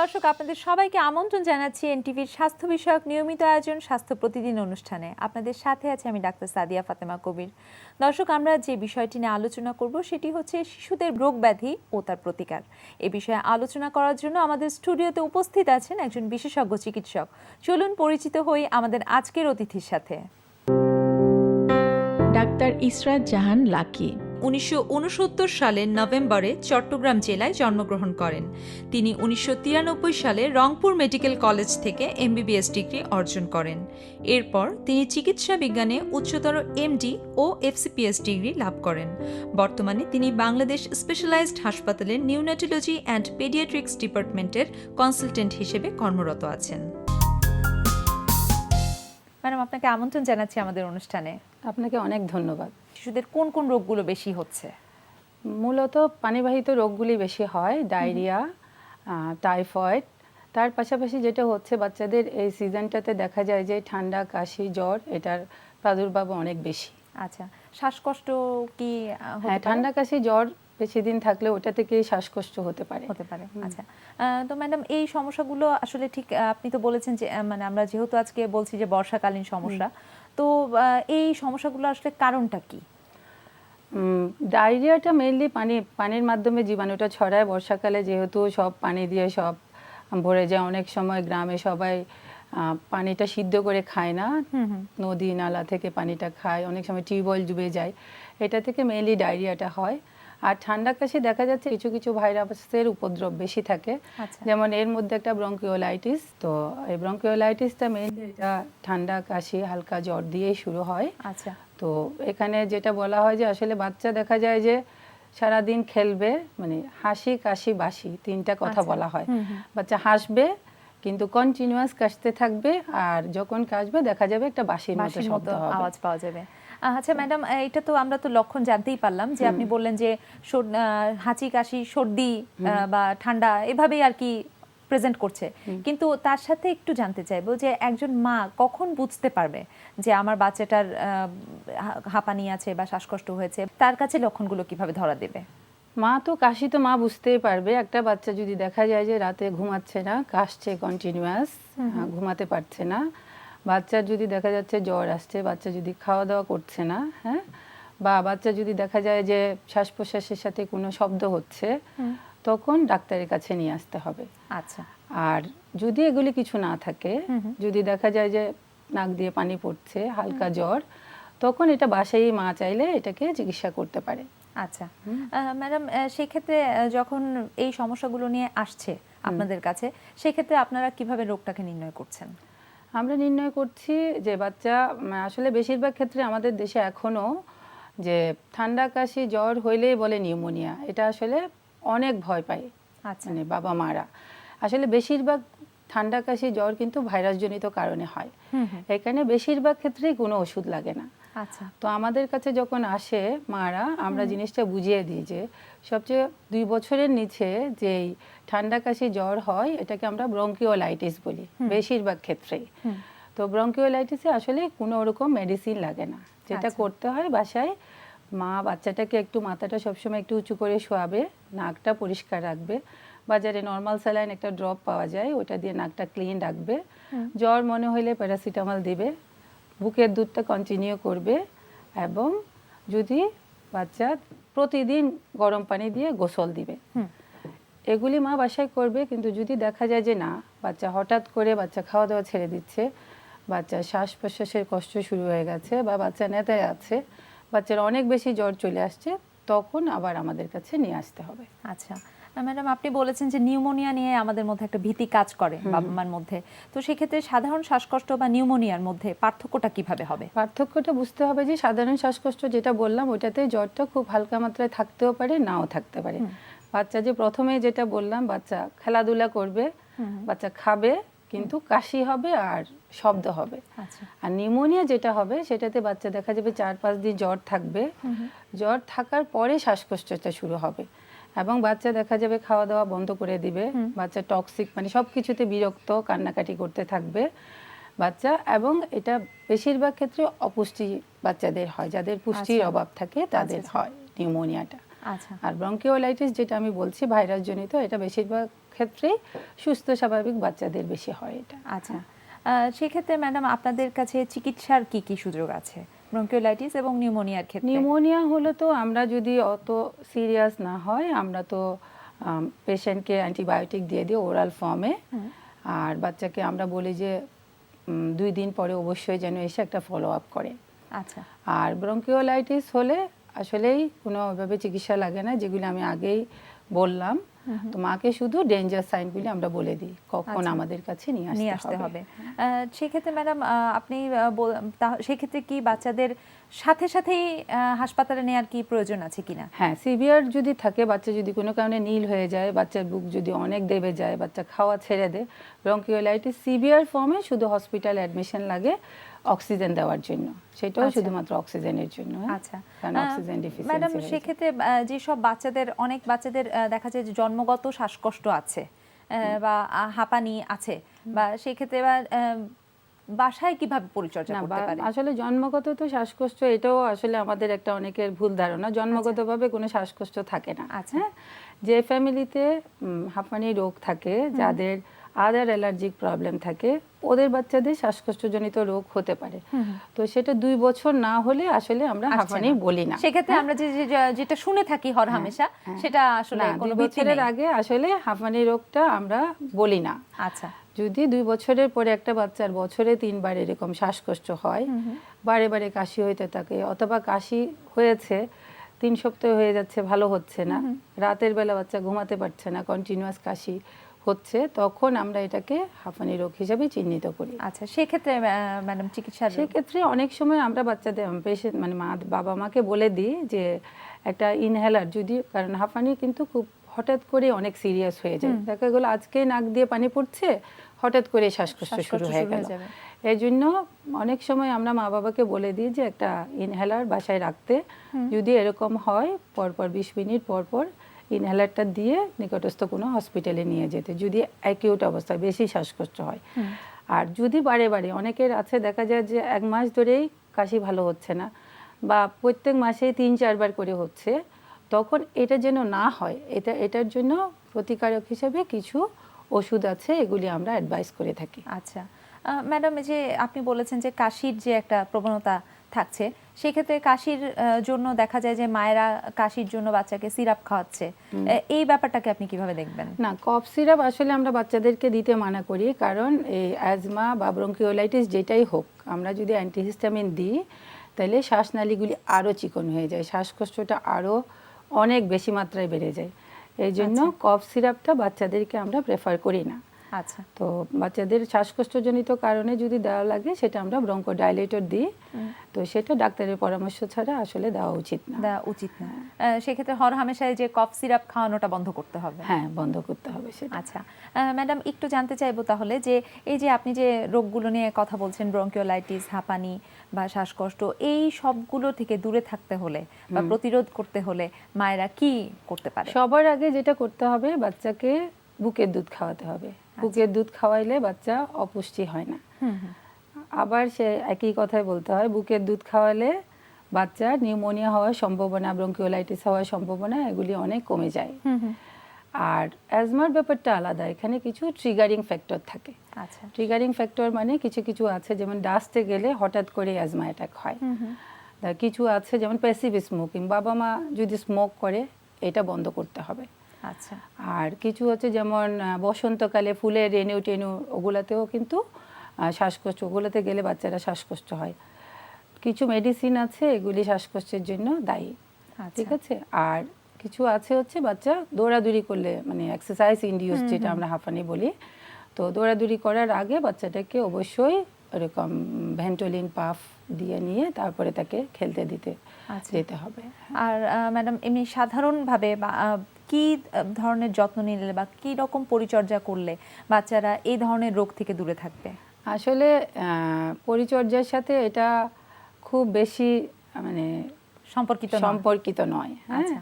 দর্শক, আপনাদের সবাইকে আমন্ত্রণ জানাচ্ছি এনটিভির স্বাস্থ্য বিষয়ক নিয়মিত আয়োজন স্বাস্থ্য প্রতিদিন অনুষ্ঠানে। আপনাদের সাথে আছে আমি ডাক্তার সাদিয়া ফাতেমা কবির। দর্শক, আমরা যে বিষয়টি নিয়ে আলোচনা করব সেটি হচ্ছে শিশুদের রোগ ব্যাধি ও তার প্রতিকার। এ বিষয়ে আলোচনা করার জন্য আমাদের স্টুডিওতে উপস্থিত আছেন একজন বিশেষজ্ঞ চিকিৎসক। চলুন পরিচিত হই আমাদের আজকের অতিথির সাথে। ডাক্তার ইসরাত জাহান লাকি 1969 সালের নভেম্বরে চট্টগ্রাম জেলায় জন্মগ্রহণ করেন। তিনি 1993 সালে রংপুর মেডিকেল কলেজ থেকে এমবিবিএস ডিগ্রি অর্জন করেন। এরপর তিনি চিকিৎসা বিজ্ঞানে উচ্চতর এমডি ও এফসিপিএস ডিগ্রি লাভ করেন। বর্তমানে তিনি বাংলাদেশ স্পেশালাইজড হাসপাতালের নিউনাটোলজি অ্যান্ড পেডিয়াট্রিক্স ডিপার্টমেন্টের কনসালটেন্ট হিসেবে কর্মরত আছেন। ম্যাডাম, আপনাকে আমন্ত্রণ জানাচ্ছি আমাদের অনুষ্ঠানে। আপনাকে অনেক ধন্যবাদ। শিশুদের কোন কোন রোগগুলো বেশি হচ্ছে? মূলত পানিবাহিত রোগগুলি বেশি হয়, ডায়রিয়া, টাইফয়েড। তার পাশাপাশি যেটা হচ্ছে বাচ্চাদের এই সিজনটাতে দেখা যায় যে ঠান্ডা, কাশি, জ্বর এটার প্রাদুর্ভাব অনেক বেশি। আচ্ছা, শ্বাসকষ্ট কি? হ্যাঁ, ঠান্ডা, কাশি, জ্বর বেশি দিন থাকলে ওটা থেকে শ্বাসকষ্ট হতে পারে। আচ্ছা, তো ম্যাডাম এই সমস্যাগুলো আসলে ঠিক আপনি তো বলেছেন যে মানে আমরা যেহেতু আজকে বলছি যে বর্ষাকালীন সমস্যা, তো এই সমস্যাগুলো আসলে কারণটা কি? ডায়রিয়াটা মেইনলি পানির মাধ্যমে জীবাণুটা ছড়ায়। বর্ষাকালে যেহেতু সব পানি দিয়ে সব ভরে যায়, অনেক সময় গ্রামে সবাই পানিটা সিদ্ধ করে খায় না, নদী নালা থেকে পানিটা খায়, অনেক সময় টিউবওয়েল ডুবে যায়, এটা থেকে মেইনলি ডায়রিয়াটা হয়। আর ঠান্ডা কাশি দেখা যাচ্ছে কিছু কিছু ভাইরাসের উপদ্রব বেশি থাকে, যেমন এর মধ্যে একটা ব্রঙ্কিওলাইটিস। তো এই ব্রঙ্কিওলাইটিসটা মেইনলি এটা ঠান্ডা কাশি হালকা জ্বর দিয়েই শুরু হয়। আচ্ছা, তো এখানে যেটা বলা হয় যে আসলে বাচ্চা দেখা যায় যে সারাদিন খেলবে, মানে হাসি কাশি বাসি তিনটা কথা বলা হয়। বাচ্চা হাসবে কিন্তু কন্টিনিউয়াস কাশতে থাকবে, আর যখন কাশবে দেখা যাবে একটা বাসির মতো শব্দ হবে, আওয়াজ পাওয়া যাবে। আচ্ছা ম্যাডাম, এটা তো আমরা তো লক্ষণ জানতেই পারলাম যে আপনি বললেন যে হাঁচি কাশি সর্দি বা ঠান্ডা এভাবেই আর কি প্রেজেন্ট করছে, কিন্তু তার সাথে একটু জানতে চাইবো যে একজন মা কখন বুঝতে পারবে যে আমার বাচ্চাটার হাঁপানি আছে বা শ্বাসকষ্ট হয়েছে, তার কাছে লক্ষণগুলো কিভাবে ধরা দেবে? মা তো কাশি তো মা বুঝতেই পারবে। একটা বাচ্চা যদি দেখা যায় যে রাতে ঘুমাচ্ছে না, কাশছে কন্টিনিউয়াস, ঘুমাতে পারছে না, বাচ্চার যদি দেখা যাচ্ছে জ্বর আসছে, বাচ্চা যদি খাওয়া দাওয়া করছে না, হ্যাঁ, বা বাচ্চা যদি দেখা যায় যে শ্বাস প্রশ্বাসের সাথে কোনো শব্দ হচ্ছে, তখন ডাক্তারের কাছে নিয়ে আসতে হবে। আচ্ছা, আর যদি এগুলি কিছু না থাকে, যদি দেখা যায় যে নাক দিয়ে পানি পড়ছে, হালকা জ্বর, তখন এটা বাসায় মা চাইলে এটাকে চিকিৎসা করতে পারে। আচ্ছা ম্যাডাম, সেক্ষেত্রে যখন এই সমস্যাগুলো নিয়ে আসছে আপনাদের কাছে, সেক্ষেত্রে আপনারা কিভাবে রোগটাকে নির্ণয় করছেন? আমরা নির্ণয় করছি যে বাচ্চা আসলে বেশিরভাগ ক্ষেত্রে আমাদের দেশে এখনো যে ঠান্ডা কাশি জ্বর হইলেই বলে নিউমোনিয়া, এটা আসলে অনেক ভয় পায়। আচ্ছা, মানে বাবা মারা আসলে বেশিরভাগ ঠান্ডা কাশি জ্বর কিন্তু ভাইরাসজনিত কারণে হয়। এখানে বেশিরভাগ ক্ষেত্রেই কোনো ওষুধ লাগে না। আচ্ছা, তো আমাদের কাছে যখন আসে মারা, আমরা জিনিসটা বুঝিয়ে দিই যে সবচেয়ে 2 বছরের নিচে যেই ঠান্ডা কাশি জ্বর হয় এটাকে আমরা ব্রঙ্কিওলাইটিস বলি বেশিরভাগ ক্ষেত্রেই। তো ব্রঙ্কিওলাইটিসে আসলে কোনো রকম মেডিসিন লাগে না। যেটা করতে হয় বাসায় মা বাচ্চাটাকে একটু মাথাটা সবসময় একটু উঁচু করে শোয়াবে, নাকটা পরিষ্কার রাখবে, বাজারে নর্মাল স্যালাইন একটা ড্রপ পাওয়া যায়, ওটা দিয়ে নাকটা ক্লিন রাখবে, জ্বর মনে হলে প্যারাসিটামল দিবে, বুকের দুধটা কন্টিনিউ করবে, এবং যদি বাচ্চা প্রতিদিন গরম পানি দিয়ে গোসল দিবে। এগুলি মা বাসায় করবে। কিন্তু যদি দেখা যায় যে না, বাচ্চা হঠাৎ করে বাচ্চা খাওয়া দাওয়া ছেড়ে দিচ্ছে, বাচ্চার শ্বাস প্রশ্বাসের কষ্ট শুরু হয়ে গেছে, বা বাচ্চা নেতায় আছে, বাচ্চার অনেক বেশি জ্বর চলে আসছে, তখন আবার আমাদের কাছে নিয়ে আসতে হবে। আচ্ছা ম্যাডাম, আপনি বলেছেন যে নিউমোনিয়া নিয়ে আমাদের মধ্যে একটা ভীতি কাজ করে বাবা মার মধ্যে, তো সেক্ষেত্রে সাধারণ শ্বাসকষ্ট বা নিউমোনিয়ার মধ্যে পার্থক্যটা কিভাবে হবে? পার্থক্যটা বুঝতে হবে যে সাধারণ শ্বাসকষ্ট যেটা বললাম ওটাতে জ্বরটা খুব হালকা মাত্রায় থাকতেও পারে, নাও থাকতে পারে। বাচ্চা যে প্রথমে যেটা বললাম, বাচ্চা খেলাধুলা করবে, বাচ্চা খাবে, কিন্তু কাশি হবে আর শব্দ হবে। আর নিউমোনিয়া যেটা হবে সেটাতে বাচ্চা দেখা যাবে 4-5 দিন জ্বর থাকবে, জ্বর থাকার পরে শ্বাসকষ্টটা শুরু হবে, এবং বাচ্চা দেখা যাবে খাওয়া দাওয়া বন্ধ করে দিবে, বাচ্চা টক্সিক মানে সব কিছুতে বিরক্ত, কান্নাকাটি করতে থাকবে বাচ্চা। এবং এটা বেশিরভাগ ক্ষেত্রে অপুষ্টি বাচ্চাদের হয়, যাদের পুষ্টির অভাব থাকে তাদের হয় নিউমোনিয়াটা। আচ্ছা আর ব্রঙ্কিওলাইটিস যেটা আমি বলছি ভাইরাস জনিত, এটা বেশিরভাগ ক্ষেত্রেই সুস্থ স্বাভাবিক বাচ্চাদের বেশি হয় এটা। আচ্ছা সেক্ষেত্রে ম্যাডাম আপনাদের কাছে চিকিৎসার কি কি সুযোগ আছে ব্রঙ্কিওলাইটিস এবং নিউমোনিয়ার ক্ষেত্রে? নিউমোনিয়া হলে তো আমরা যদি অত সিরিয়াস না হয় আমরা তো পেশেন্টকে অ্যান্টিবায়োটিক দিয়ে দিই ওরাল ফর্মে, আর বাচ্চাকে আমরা বলি যে 2 দিন পরে অবশ্যই যেন এসে একটা ফলো আপ করে। আচ্ছা আর ব্রঙ্কিওলাইটিস হলে আসলেই কোনো ওইভাবে চিকিৎসা লাগে না, যেগুলো আমি আগেই বললাম। তো মাকে শুধু ডেঞ্জার সাইনগুলি আমরা বলে দিই কখন আচ্ছা। আমাদের কাছে নিয়ে নিয়ে আসতে আসতে হবে। হবে। সেক্ষেত্রে ম্যাডাম আপনি সেক্ষেত্রে কি বাচ্চাদের সাথে সাথেই হাসপাতালে নেওয়ার কি প্রয়োজন আছে কিনা? হ্যাঁ, সিভিয়ার যদি থাকে, বাচ্চা যদি কোনো কারণে নীল হয়ে যায়, বাচ্চার বুক যদি অনেক দেবে যায়, বাচ্চা খাওয়া ছেড়ে দেয়, ব্রঙ্কিওলাইটিস সিভিয়ার ফর্মে শুধু হসপিটাল অ্যাডমিশন লাগে অক্সিজেন দেওয়ার জন্য, সেটাও আচ্ছা। শুধুমাত্র অক্সিজেনের জন্য। আচ্ছা কারণ অক্সিজেন ডিফিসিয়েন্সি ম্যাডাম সেক্ষেত্রে যেসব বাচ্চাদের অনেক বাচ্চাদের দেখা যায় যে জন্মগত শ্বাসকষ্ট আছে বা হাঁপানি আছে, বা সেক্ষেত্রে বাসায় কিভাবে পরিচর্যা না, করতে পারে? আসলে জন্মগত তো শ্বাসকষ্ট, এটাও আসলে আমাদের একটা অনেকের ভুল ধারণা। জন্মগতভাবে কোনো শ্বাসকষ্ট থাকে না। আচ্ছা। হ্যাঁ, যে ফ্যামিলিতে হাঁপানি রোগ থাকে, যাদের আদার অ্যালার্জিক প্রবলেম থাকে, ওদের বাচ্চাদের শ্বাসকষ্টজনিত রোগ হতে পারে। তো সেটা 2 বছর না হলে আসলে আমরা আসছে হাঁপানি না। বলি না। সেক্ষেত্রে আমরা যেটা শুনে থাকি হরহামেশা সেটা আসলে না, কোনো 2 ভিত্তি বছরের নেই। আগে আসলে হাঁপানি রোগটা আমরা বলি না। আচ্ছা যদি 2 বছরের পরে একটা বাচ্চার বছরে 3 বার এরকম শ্বাসকষ্ট হয়, বারে বারে কাশি হইতে থাকে, অথবা কাশি হয়েছে 3 সপ্তাহ হয়ে যাচ্ছে, ভালো হচ্ছে না, রাতের বেলা বাচ্চা ঘুমাতে পারছে না, কন্টিনিউয়াস কাশি হচ্ছে, তখন আমরা এটাকে হাঁপানি রোগ হিসেবে চিহ্নিত করি। আচ্ছা সেক্ষেত্রে ম্যাডাম চিকিৎসার সেক্ষেত্রে অনেক সময় আমরা বাচ্চাদের পেশেন্ট মানে বাবা মাকে বলে দিই যে একটা ইনহেলার যদি, কারণ হাঁপানি কিন্তু খুব হঠাৎ করে অনেক সিরিয়াস হয়ে যায়, দেখা গেলো আজকে নাক দিয়ে পানি পড়ছে, হঠাৎ করে শ্বাসকষ্ট শুরু হয়ে গেল। এই জন্য অনেক সময় আমরা মা বাবাকে বলে দিই যে একটা ইনহেলার বাসায় রাখতে, যদি এরকম হয় পরপর 20 মিনিট পরপর ইনহেলারটা দিয়ে নিকটস্থ কোনো হসপিটালে নিয়ে যেতে, যদি অ্যাকিউট অবস্থায় বেশি শ্বাসকষ্ট হয়। আর যদি বারে বারে, অনেকের আছে দেখা যায় যে 1 মাস ধরেই কাশি ভালো হচ্ছে না, বা প্রত্যেক মাসে 3-4 বার করে হচ্ছে, তখন এটা যেন না হয়, এটার জন্য প্রতিকারক হিসেবে কিছু ওষুধ আছে, এগুলি আমরা অ্যাডভাইস করে থাকি। আচ্ছা ম্যাডাম, এই যে আপনি বলেছেন যে কাশির যে একটা প্রবণতা থাকছে, সেক্ষেত্রে কাশির জন্য দেখা যায় যে মায়েরা কাশির জন্য বাচ্চাকে সিরাপ খাওয়াচ্ছে, এই ব্যাপারটাকে আপনি কিভাবে দেখবেন? না, কফ সিরাপ আসলে আমরা বাচ্চাদেরকে দিতে মানা করি, কারণ এই অ্যাজমা বা ব্রঙ্কিওলাইটিস যেটাই হোক, আমরা যদি অ্যান্টিহিস্টামিন দিই তাহলে শ্বাসনালীগুলি আরও চিকন হয়ে যায়, শ্বাসকষ্টটা আরও অনেক বেশি মাত্রায় বেড়ে যায়। এই জন্য কফ সিরাপটা বাচ্চাদেরকে আমরা প্রেফার করি না। আচ্ছা তো বাচ্চাদের শ্বাসকষ্টজনিত কারণে যদি দেওয়া লাগে সেটা আমরা ব্রঙ্কোডাইলেটর দিই, তো সেটা ডাক্তারের পরামর্শ ছাড়া আসলে দেওয়া উচিত না। দেওয়া উচিত না। সেক্ষেত্রে হরহামেশাই যে কফ সিরাপ খাওয়ানোটা বন্ধ করতে হবে। হ্যাঁ, বন্ধ করতে হবে সেটা। আচ্ছা ম্যাডাম, একটু জানতে চাইবো তাহলে যে এই যে আপনি যে রোগগুলো নিয়ে কথা বলছেন, ব্রঙ্কিওলাইটিস, হাঁপানি বা শ্বাসকষ্ট, এই সবগুলো থেকে দূরে থাকতে হলে বা প্রতিরোধ করতে হলে মায়েরা কি করতে পারে? সবার আগে যেটা করতে হবে, বাচ্চাকে বুকের দুধ খাওয়াতে হবে। বুকের দুধ খাওয়াইলে বাচ্চা অপুষ্টি হয় না। আবার সে একই কথাই বলতে হয়, বুকের দুধ খাওয়ালে বাচ্চার নিউমোনিয়া হওয়ার সম্ভাবনা, ব্রঙ্কিওলাইটিস হওয়ার সম্ভাবনা এগুলি অনেক কমে যায়। আর অ্যাজমার ব্যাপারটা আলাদা, এখানে কিছু ট্রিগারিং ফ্যাক্টর থাকে। আচ্ছা ট্রিগারিং ফ্যাক্টর মানে কিছু কিছু আছে, যেমন ডাস্টে গেলে হঠাৎ করে অ্যাজমা অ্যাটাক হয়। কিছু আছে যেমন প্যাসিভ স্মোকিং, বাবা মা যদি স্মোক করে এটা বন্ধ করতে হবে। আচ্ছা আর কিছু হচ্ছে যেমন বসন্তকালে ফুলের রেনু টেনু, ওগুলাতেও কিন্তু শ্বাসকষ্ট, ওগুলোতে গেলে বাচ্চারা শ্বাসকষ্ট হয়। কিছু মেডিসিন আছে এগুলি শ্বাসকষ্টের জন্য দায়ী, ঠিক আছে। আর কিছু আছে হচ্ছে বাচ্চা দৌড়াদৌড়ি করলে, মানে এক্সারসাইজ ইনডিউস যেটা আমরা হাঁপানি বলি, তো দৌড়াদৌড়ি করার আগে বাচ্চাটাকে অবশ্যই এরকম ভেন্টোলিন পাফ দিয়ে নিয়ে তারপরে তাকে খেলতে যেতে হবে। আর ম্যাডাম, এমনি সাধারণভাবে কি ধরনের যত্ন নিলে বা কি রকম পরিচর্যা করলে বাচ্চারা এই ধরনের রোগ থেকে দূরে থাকবে? আসলে পরিচর্যার সাথে এটা খুব বেশি মানে সম্পর্কিত নয়। হ্যাঁ,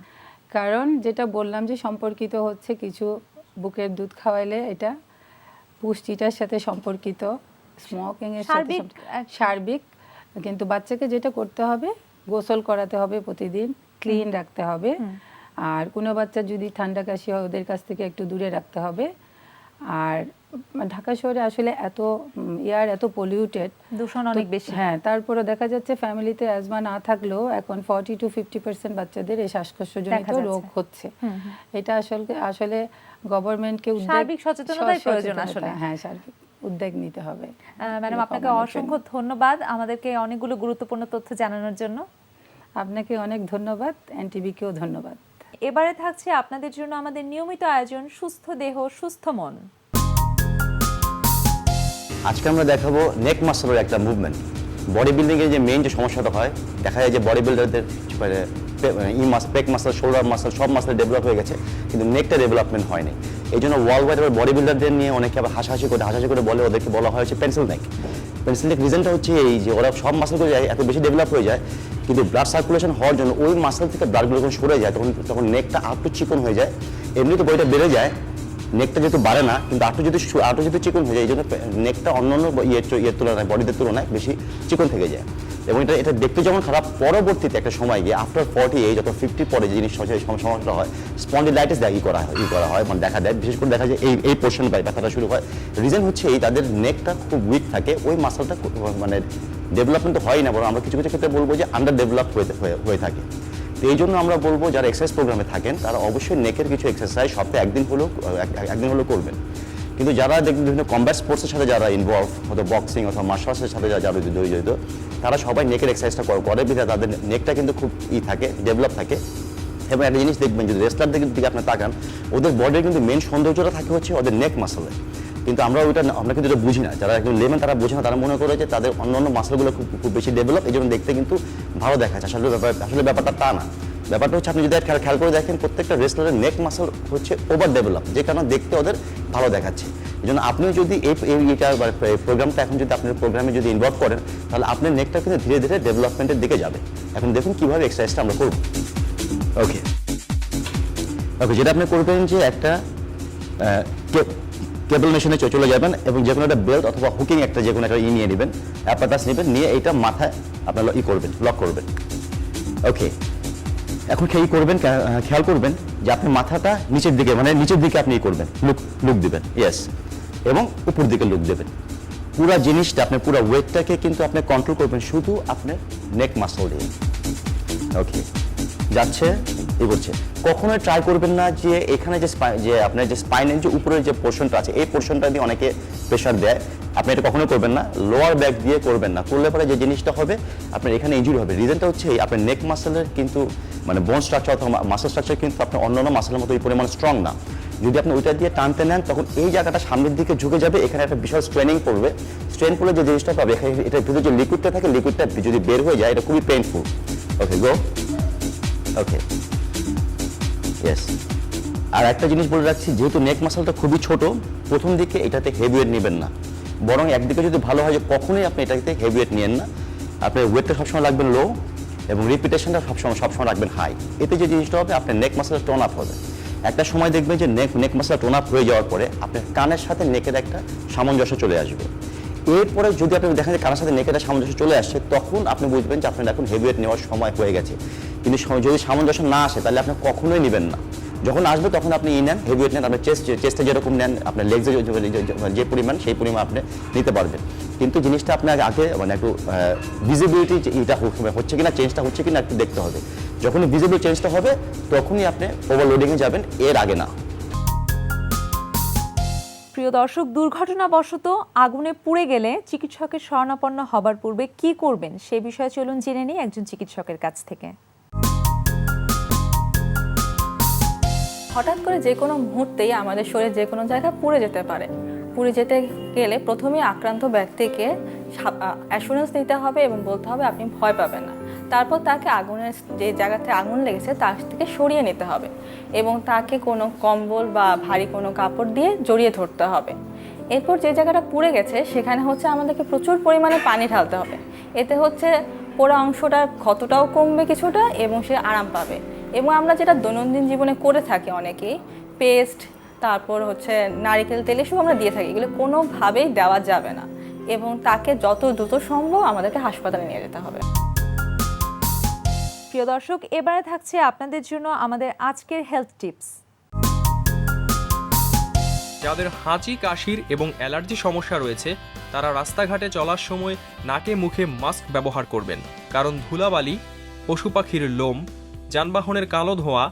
কারণ যেটা বললাম যে সম্পর্কিত হচ্ছে কিছু, বুকের দুধ খাওয়াইলে এটা পুষ্টিটার সাথে সম্পর্কিত, স্মোকিং এর সাথে সার্বিক। কিন্তু বাচ্চাকে যেটা করতে হবে, গোসল করাতে হবে প্রতিদিন, ক্লিন রাখতে হবে, আর কোনো বাচ্চা যদি ঠান্ডা কাশি হয় ওদের কাছ থেকে একটু দূরে রাখতে হবে। আর ঢাকা শহরে আসলে এত এয়ার এত পলিউটেড, দূষণ অনেক বেশি। হ্যাঁ, তারপরে দেখা যাচ্ছে ফ্যামিলিতে অ্যাজমা না থাকলেও এখন 40 to 50% বাচ্চাদের এই শ্বাসকষ্টজনিত রোগ হচ্ছে। এটা আসলে গভর্নমেন্টকে সার্বিক সচেতনতার প্রয়োজন আসলে। হ্যাঁ, সার্বিক উদ্যোগ নিতে হবে। ম্যাডাম, আপনাকে অসংখ্য ধন্যবাদ আমাদেরকে অনেকগুলো গুরুত্বপূর্ণ তথ্য জানানোর জন্য। আপনাকে অনেক ধন্যবাদ, এনটিভিকেও ধন্যবাদ। এবারে থাকছে আপনাদের জন্য আমাদের নিয়মিত আয়োজন সুস্থ দেহ সুস্থ মন। আজকে আমরা দেখাবো নেক মাসলের একটা মুভমেন্ট। বডি বিল্ডিং এর যে মেইন যে সমস্যাটা হয়, দেখা যায় যে বডি বিল্ডারদের পেক মাসল, শোল্ডার মাসল সব মাসল ডেভেলপ হয়ে গেছে, কিন্তু নেকটা ডেভেলপমেন্ট হয়নি। এই জন্য ওয়ার্ল্ড ওয়াইড বডি বিল্ডারদের নিয়ে অনেকে আবার হাসাহাসি করে বলে, ওদেরকে বলা হয় হচ্ছে পেন্সিল নেক। পেন্সিল নেক রিজনটা হচ্ছে এই যে ওরা সব মাসলগুলো এত বেশি ডেভেলপ হয়ে যায়, কিন্তু ব্লাড সার্কুলেশন হওয়ার জন্য ওই মাসল থেকে ব্লাডগুলো যখন সরে যায় তখন নেকটা আরটু চিকন হয়ে যায়। এমনিতে বডিটা বেড়ে যায়, নেকটা যেহেতু বাড়ে না, কিন্তু আরটু যদি চিকন হয়ে যায়, এই জন্য নেকটা অন্যান্য ইয়ের তুলনায়, বডিদের তুলনায় বেশি চিকন থেকে যায়। এবং এটা দেখতে যেমন খারাপ, পরবর্তীতে একটা সময় গিয়ে আফটার 40 এজ অথবা 50 পরে যে জিনিস সমস্যা হয়, স্পন্ডিলাইটিস করা হয় মানে দেখা দেয়। বিশেষ করে দেখা যায় এই পোর্শন ব্যথাটা শুরু হয়। রিজন হচ্ছে এই তাদের নেকটা খুব উইক থাকে, ওই মাসলটা মানে ডেভেলপমেন্ট হয় না, বরং আমরা কিছু কিছু ক্ষেত্রে বলবো যে আন্ডার ডেভেলপ হয়ে থাকে। তো এই জন্য আমরা বলবো যারা এক্সারসাইজ প্রোগ্রামে থাকেন তারা অবশ্যই নেকের কিছু এক্সারসাইজ সপ্তাহে একদিন হলেও করবেন। কিন্তু যারা দেখবেন বিভিন্ন কমব্যাট স্পোর্টসের সাথে যারা ইনভলভ, হয়তো বক্সিং অথবা মার্শাল আর্টসের সাথে যারা জড়িত, তারা সবাই নেকের এক্সারসাইজটা করে বিধায় তাদের নেকটা কিন্তু খুব থাকে, ডেভেলপ থাকে। এবং একটা জিনিস দেখবেন, যদি রেসলারদের দিকে আপনি তাকান, ওদের বডির কিন্তু মেন সৌন্দর্যটা থাকে হচ্ছে ওদের নেক মাসলে। কিন্তু আমরা কিন্তু এটা বুঝি না, যারা একদম লেমেন তারা বুঝে না, তারা মনে করে যে তাদের অন্যান্য মাসলগুলো খুব বেশি ডেভেলপ, এই জন্য দেখতে কিন্তু ভালো দেখাচ্ছে। আসলে ব্যাপারটা তা না। ব্যাপারটা হচ্ছে আপনি যদি খেয়াল করে দেখেন, প্রত্যেকটা রেসলারের নেক মাসল হচ্ছে ওভার ডেভেলপ, যে কারণে দেখতে ওদের ভালো দেখাচ্ছে। এই জন্য আপনিও যদি এই প্রোগ্রামটা এখন যদি আপনার প্রোগ্রামে যদি ইনভলভ করেন, তাহলে আপনার নেকটা কিন্তু ধীরে ধীরে ডেভেলপমেন্টের দিকে যাবে। এখন দেখুন কীভাবে এক্সারসাইজটা আমরা করব। ওকে, যেটা আপনি করবেন যে একটা কেবল মেশিনে চলে যাবেন এবং যে কোনো একটা বেল্ট অথবা হুকিং একটা যে কোনো একটা নিয়ে নেবেন, অ্যাপাটাস নেবেন, নিয়ে এইটা মাথায় আপনার লক করবেন। ওকে, এখন খেয়াল করবেন যে আপনি মাথাটা নিচের দিকে আপনি করবেন, লুক দিবেন, ইয়েস, এবং উপর দিকে লুক দেবেন। পুরো জিনিসটা আপনি পুরো ওয়েটটাকে কিন্তু আপনি কন্ট্রোল করবেন শুধু আপনার নেক মাসল দিয়ে। ওকে, যাচ্ছে, এগোচ্ছে। কখনোই ট্রাই করবেন না যে এখানে যে আপনার যে স্পাইনের যে উপরের যে পোর্শনটা আছে, এই পোর্শনটা দিয়ে অনেকে প্রেশার দেয়, আপনি এটা কখনো করবেন না। লোয়ার ব্যাক দিয়ে করবেন না, করলে পরে যে জিনিসটা হবে আপনার এখানে ইনজুরি হবে। রিজনটা হচ্ছে আপনার নেক মাসলের কিন্তু বোন স্ট্রাকচার অথবা মাসল স্ট্রাকচার কিন্তু আপনার অন্যান্য মাসলের মতো এই পরিমাণ স্ট্রং না। যদি আপনি ওইটা দিয়ে টানতে নেন, তখন এই জায়গাটা সামনের দিকে ঝুঁকে যাবে, এখানে একটা বিশাল স্ট্রেন পড়বে যে জিনিসটা পাবে, এটার ভিতরে যে লিকুইডটা থাকে, লিকুইডটা যদি বের হয়ে যায়, এটা খুবই পেইনফুল। ওকে, গো। ওকে, ইয়েস। আর একটা জিনিস বলে রাখছি, যেহেতু নেক মাসলটা খুবই ছোট, প্রথম দিকে এটাতে হেভি ওয়েট নেবেন না, বরং একদিকে যদি ভালো হয় যে কখনোই আপনি এটাতে হেভি ওয়েট নিয়েন না। আপনার ওয়েটটা সবসময় রাখবেন লো এবং রিপিটেশনটা সবসময় রাখবেন হাই। এতে যে জিনিসটা হবে, আপনার নেক মাসলটা টোন আপ হবে। একটা সময় দেখবেন যে নেক মাসলটা টোন আপ হয়ে যাওয়ার পরে আপনার কানের সাথে নেকের একটা সামঞ্জস্য চলে আসবে। এরপরে যদি আপনি দেখেন যে কানের সাথে নেকের সামঞ্জস্য চলে আসছে, তখন আপনি বুঝবেন যে আপনার এখন হেভি ওয়েট নেওয়ার সময় হয়ে গেছে। কিন্তু যদি সামঞ্জস্য না আসে, তাহলে আপনি কখনোই নেবেন না। যখন আসবে তখন আপনি নেন, হেভি ওয়েট নেন, আপনার চেস্টে যেরকম নেন, আপনার লেগসে যে পরিমাণ, সেই পরিমাণ আপনি নিতে পারবেন। কিন্তু জিনিসটা আপনার আগে একটু ভিজিবিলিটি এটা হচ্ছে কিনা, চেঞ্জটা হচ্ছে কিনা একটু দেখতে হবে। যখনই ভিজিবল চেঞ্জটা হবে, তখনই আপনি ওভারলোডিংয়ে যাবেন, এর আগে না। প্রিয় দর্শক, দুর্ঘটনাবশত আগুনে পুড়ে গেলে চিকিৎসকের শরণাপন্ন হবার পূর্বে কি করবেন সে বিষয়ে চলুন জেনে নিই একজন চিকিৎসকের কাছ থেকে। হঠাৎ করে যে কোনো মুহূর্তেই আমাদের শরীরে যে কোনো জায়গা পুড়ে যেতে পারে। পুড়ে যেতে গেলে প্রথমেই আক্রান্ত ব্যক্তিকে অ্যাসুরেন্স দিতে হবে এবং বলতে হবে আপনি ভয় পাবেন না। তারপর তাকে আগুনের যে জায়গাতে আগুন লেগেছে তার থেকে সরিয়ে নিতে হবে এবং তাকে কোনো কম্বল বা ভারী কোনো কাপড় দিয়ে জড়িয়ে ধরতে হবে। এরপর যে জায়গাটা পুড়ে গেছে সেখানে হচ্ছে আমাদেরকে প্রচুর পরিমাণে পানি ঢালতে হবে। এতে হচ্ছে পোড়া অংশটার ক্ষতটাও কমবে কিছুটা এবং সে আরাম পাবে। এবং আমরা যেটা দৈনন্দিন জীবনে করে থাকি অনেকেই, পেস্ট, তারপর হচ্ছে নারিকেল তেল, এসব আমরা দিয়ে থাকি, এগুলো কোনোভাবেই দেওয়া যাবে না এবং তাকে যত দ্রুত সম্ভব আমাদেরকে হাসপাতালে নিয়ে যেতে হবে। প্রিয় দর্শক, এবারে থাকছে আপনাদের জন্য আমাদের আজকের হেলথ টিপস। যাদের হাঁচি, কাশির এবং অ্যালার্জি সমস্যা রয়েছে তারা রাস্তাঘাটে চলার সময় নাকে মুখে মাস্ক ব্যবহার করবেন, কারণ ধুলাবালি, পশু পাখির লোম, যানবাহনের কালো ধোঁয়া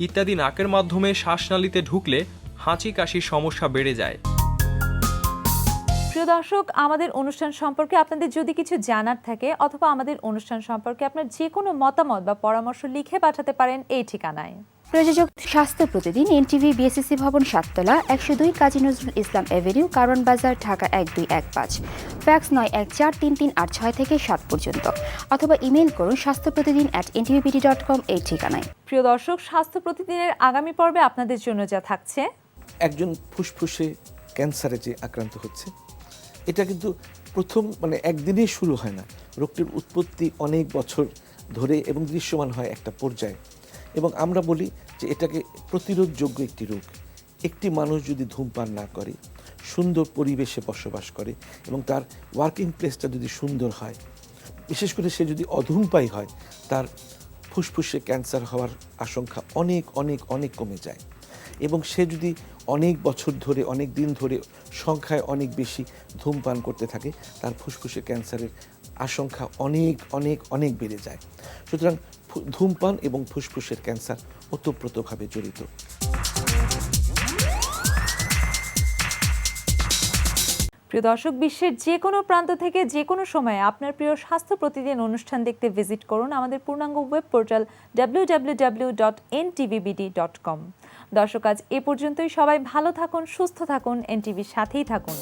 ইত্যাদি নাকের মাধ্যমে শ্বাসনালীতে ঢুকলে হাঁচি কাশির সমস্যা বেড়ে যায়। প্রিয় দর্শক, আমাদের অনুষ্ঠান সম্পর্কে আপনাদের যদি কিছু জানার থাকে অথবা আমাদের অনুষ্ঠান সম্পর্কে আপনার যে কোনো মতামত বা পরামর্শ লিখে পাঠাতে পারেন এই ঠিকানায়। প্রযোজক স্বাস্থ্য প্রতিদিন, এনটিভি, বিএসসি ভবন, 7তলা, 102 কাজী নজরুল ইসলাম এভিনিউ, কারওয়ান বাজার, ঢাকা 1215। ফ্যাক্স 914338 থেকে 7 পর্যন্ত, অথবা ইমেইল করুন স্বাস্থ্যপ্রতিদিন@ntvbd.com এই ঠিকানায়। প্রিয় দর্শক, স্বাস্থ্য প্রতিদিনের আগামী পর্বে আপনাদের জন্য যা থাকছে: একজন ফুসফুসে ক্যান্সারে যে আক্রান্ত হচ্ছে, এটা কিন্তু প্রথম একদিনেই শুরু হয় না। রোগটির উৎপত্তি অনেক বছর ধরে এবং দৃশ্যমান হয় একটা পর্যায়ে, এবং আমরা বলি যে এটাকে প্রতিরোধযোগ্য একটি রোগ। একটি মানুষ যদি ধূমপান না করে, সুন্দর পরিবেশে বসবাস করে এবং তার ওয়ার্কিং প্লেসটা যদি সুন্দর হয়, বিশেষ করে সে যদি অধূমপায়ী হয়, তার ফুসফুসে ক্যান্সার হওয়ার আশঙ্কা অনেক অনেক অনেক কমে যায়। এবং সে যদি অনেক বছর ধরে, অনেক দিন ধরে, সংখ্যায় অনেক বেশি ধূমপান করতে থাকে, তার ফুসফুসে ক্যান্সারের আশঙ্কা অনেক অনেক অনেক বেড়ে যায়। সুতরাং ধূমপান এবং ফুসফুসের ক্যান্সার ওতপ্রোতভাবে জড়িত। প্রিয় দর্শক, বিশ্বের যে কোনো প্রান্ত থেকে যে কোনো সময়ে আপনার প্রিয় স্বাস্থ্য প্রতিদিন অনুষ্ঠান দেখতে ভিজিট করুন আমাদের পূর্ণাঙ্গ ওয়েব পোর্টাল www.ntvbd.com। দর্শক, আজ এ পর্যন্তই। সবাই ভালো থাকুন, সুস্থ থাকুন, এনটিভির সাথেই থাকুন।